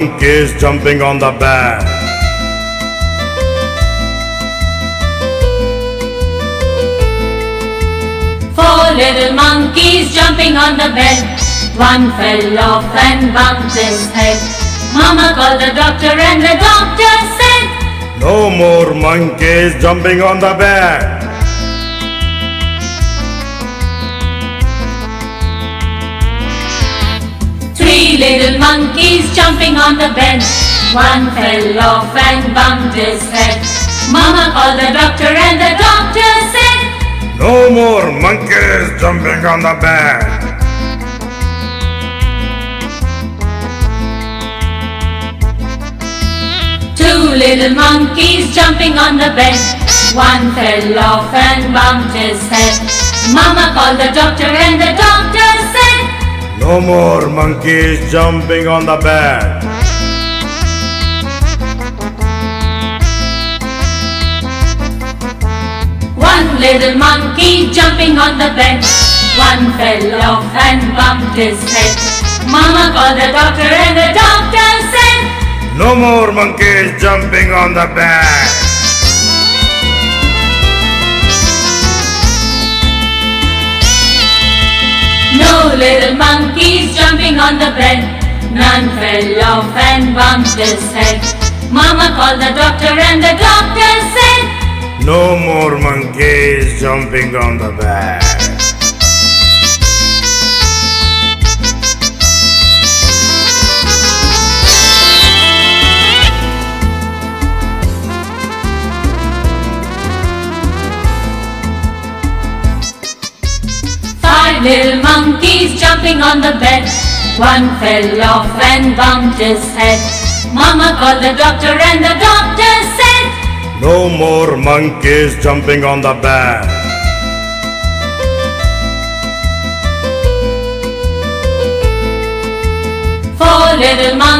Monkeys jumping on the bed. Four little monkeys jumping on the bed. One fell off and bumped his head. Mama called the doctor and the doctor said, No more monkeys jumping on the bed. Three little monkeys jumping on the bed. One fell off and bumped his head. Mama called the doctor and the doctor said, No more monkeys jumping on the bed. Two little monkeys jumping on the bed. One fell off and bumped his head. Mama called the doctor and the doctor said, No more monkeys jumping on the bed. One little monkey jumping on the bed. One fell off and bumped his head. Mama called the doctor and the doctor said, No more monkeys jumping on the bed. No little monkeys jumping on the bed. None fell off and bumped his head. Mama called the doctor and the doctor said, No more monkeys jumping on the bed. Five little monkeys jumping on the bed. One fell off and bumped his head. Mama called the doctor and the doctor said, No more monkeys jumping on the bed. Four little monkeys